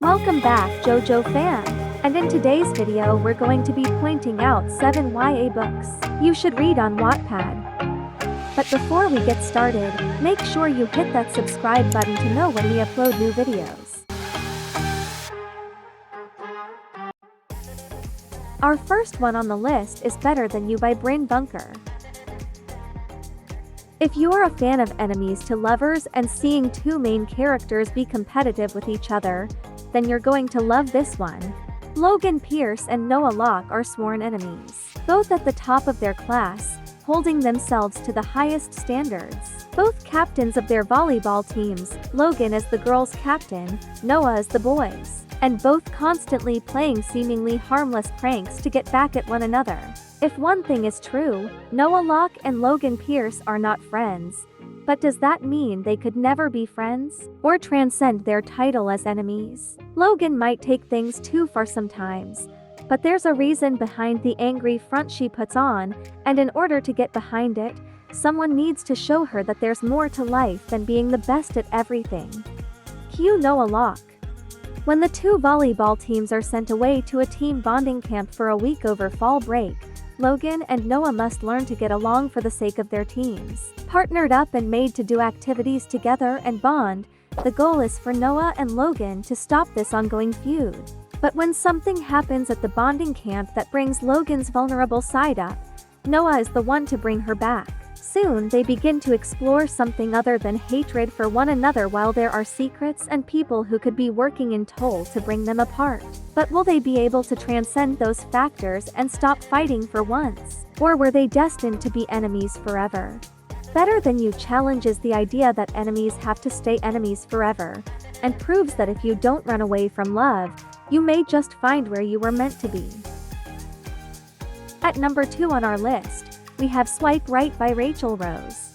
Welcome back, Jojo fan! And in today's video we're going to be pointing out 7 YA books you should read on Wattpad. But before we get started, make sure you hit that subscribe button to know when we upload new videos. Our first one on the list is Better Than You by Bryn Bunker. If you're a fan of enemies to lovers and seeing two main characters be competitive with each other, then you're going to love this one. Logan Pierce and Noah Locke are sworn enemies, both at the top of their class, holding themselves to the highest standards. Both captains of their volleyball teams, Logan as the girls' captain, Noah as the boys', and both constantly playing seemingly harmless pranks to get back at one another. If one thing is true, Noah Locke and Logan Pierce are not friends. But does that mean they could never be friends, or transcend their title as enemies? Logan might take things too far sometimes, but there's a reason behind the angry front she puts on, and in order to get behind it, someone needs to show her that there's more to life than being the best at everything. Cue Noah Locke. When the two volleyball teams are sent away to a team bonding camp for a week over fall break, Logan and Noah must learn to get along for the sake of their teams. Partnered up and made to do activities together and bond, the goal is for Noah and Logan to stop this ongoing feud. But when something happens at the bonding camp that brings Logan's vulnerable side up, Noah is the one to bring her back. Soon they begin to explore something other than hatred for one another, while there are secrets and people who could be working in toll to bring them apart. But will they be able to transcend those factors and stop fighting for once? Or were they destined to be enemies forever? Better Than You challenges the idea that enemies have to stay enemies forever, and proves that if you don't run away from love, you may just find where you were meant to be. At number 2 on our list, we have Swipe Right by Rachel Rose.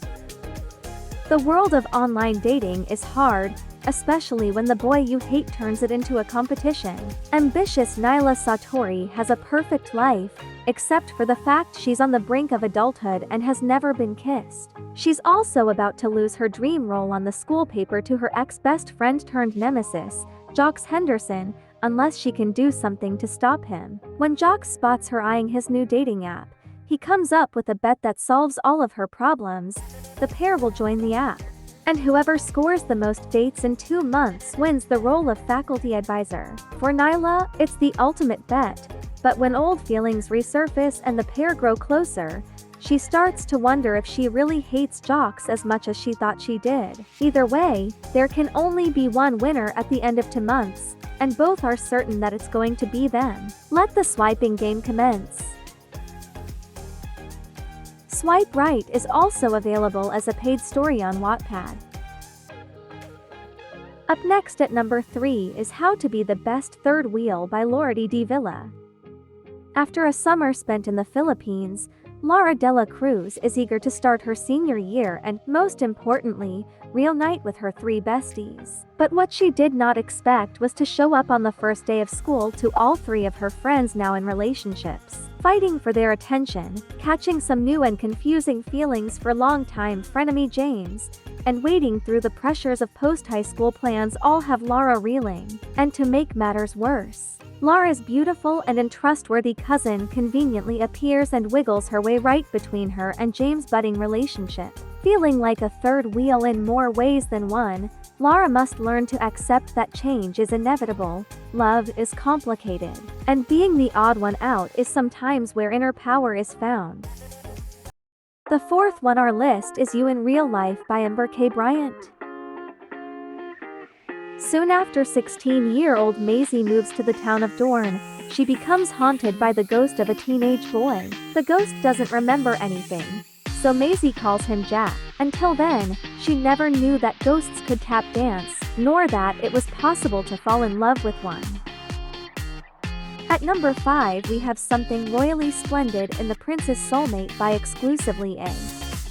The world of online dating is hard, especially when the boy you hate turns it into a competition. Ambitious Nyla Satori has a perfect life, except for the fact she's on the brink of adulthood and has never been kissed. She's also about to lose her dream role on the school paper to her ex-best friend turned nemesis, Jox Henderson, unless she can do something to stop him. When Jox spots her eyeing his new dating app, he comes up with a bet that solves all of her problems. The pair will join the app, and whoever scores the most dates in 2 months wins the role of faculty advisor. For Nyla, it's the ultimate bet, but when old feelings resurface and the pair grow closer, she starts to wonder if she really hates Jox as much as she thought she did. Either way, there can only be one winner at the end of 2 months, and both are certain that it's going to be them. Let the swiping game commence. Swipe Right is also available as a paid story on Wattpad. Up next at number 3 is How to Be the Best Third Wheel by Laura de Villa. After a summer spent in the Philippines, Laura de la Cruz is eager to start her senior year and, most importantly, reunite with her 3 besties. But what she did not expect was to show up on the first day of school to all 3 of her friends now in relationships, fighting for their attention, catching some new and confusing feelings for longtime frenemy James, and wading through the pressures of post-high school plans all have Laura reeling. And to make matters worse, Laura's beautiful and untrustworthy cousin conveniently appears and wiggles her way right between her and James' budding relationship. Feeling like a third wheel in more ways than one, Laura must learn to accept that change is inevitable, love is complicated, and being the odd one out is sometimes where inner power is found. The fourth one on our list is You in Real Life by Amber K. Bryant. Soon after 16-year-old Maisie moves to the town of Dorne, she becomes haunted by the ghost of a teenage boy. The ghost doesn't remember anything, so Maisie calls him Jack. Until then, she never knew that ghosts could tap dance, nor that it was possible to fall in love with one. At number 5 we have Something Royally Splendid in The Prince's Soulmate by Exclusively A.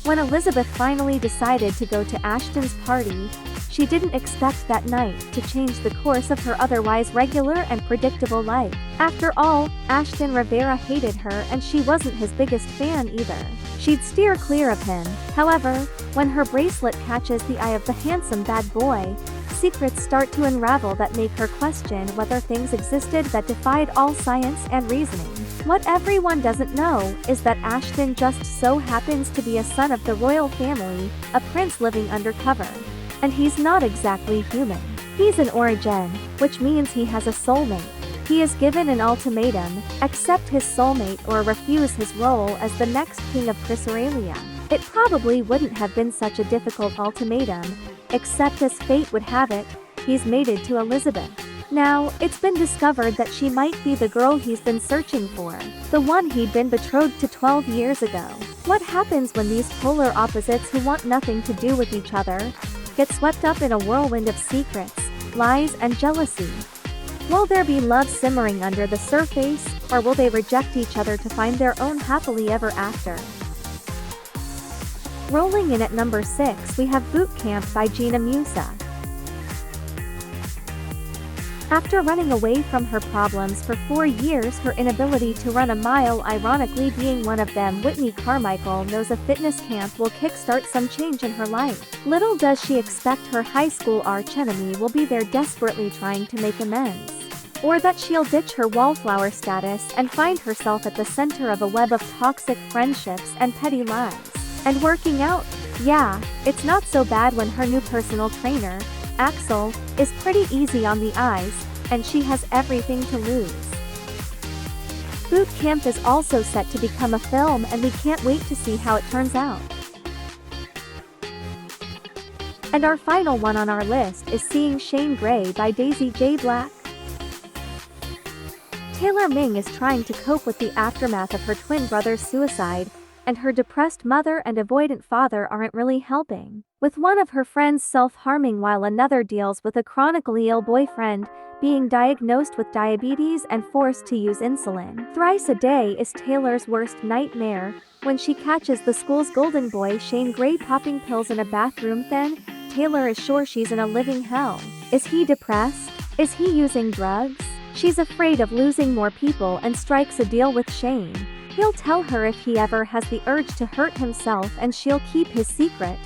When Elizabeth finally decided to go to Ashton's party, she didn't expect that night to change the course of her otherwise regular and predictable life. After all, Ashton Rivera hated her and she wasn't his biggest fan either. She'd steer clear of him. However, when her bracelet catches the eye of the handsome bad boy, secrets start to unravel that make her question whether things existed that defied all science and reasoning. What everyone doesn't know is that Ashton just so happens to be a son of the royal family, a prince living undercover. And he's not exactly human. He's an Origin, which means he has a soulmate. He is given an ultimatum: accept his soulmate or refuse his role as the next king of Chrysaorania. It probably wouldn't have been such a difficult ultimatum, except as fate would have it, he's mated to Elizabeth. Now, it's been discovered that she might be the girl he's been searching for, the one he'd been betrothed to 12 years ago. What happens when these polar opposites who want nothing to do with each other get swept up in a whirlwind of secrets, lies, and jealousy? Will there be love simmering under the surface, or will they reject each other to find their own happily ever after? Rolling in at number 6, we have Boot Camp by Gina Musa. After running away from her problems for 4 years, her inability to run a mile ironically being one of them, Whitney Carmichael knows a fitness camp will kickstart some change in her life. Little does she expect her high school archenemy will be there desperately trying to make amends. Or that she'll ditch her wallflower status and find herself at the center of a web of toxic friendships and petty lies. And working out? Yeah, it's not so bad when her new personal trainer, Axel, is pretty easy on the eyes, and she has everything to lose. Boot Camp is also set to become a film, and we can't wait to see how it turns out. And our final one on our list is Seeing Shane Gray by Daisy J. Black. Taylor Ming is trying to cope with the aftermath of her twin brother's suicide, and her depressed mother and avoidant father aren't really helping. With one of her friends self-harming while another deals with a chronically ill boyfriend, being diagnosed with diabetes and forced to use insulin. Thrice a day is Taylor's worst nightmare. When she catches the school's golden boy Shane Gray popping pills in a bathroom, then Taylor is sure she's in a living hell. Is he depressed? Is he using drugs? She's afraid of losing more people and strikes a deal with Shane. He'll tell her if he ever has the urge to hurt himself, and she'll keep his secret.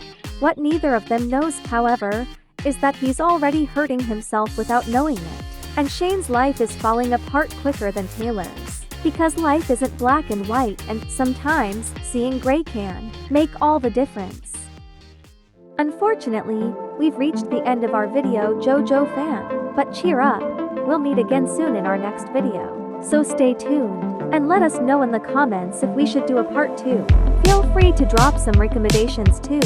What neither of them knows, however, is that he's already hurting himself without knowing it. And Shane's life is falling apart quicker than Taylor's. Because life isn't black and white, and sometimes, seeing gray can make all the difference. Unfortunately, we've reached the end of our video, Jojo fan. But cheer up, we'll meet again soon in our next video. So stay tuned, and let us know in the comments if we should do a part 2. Feel free to drop some recommendations too.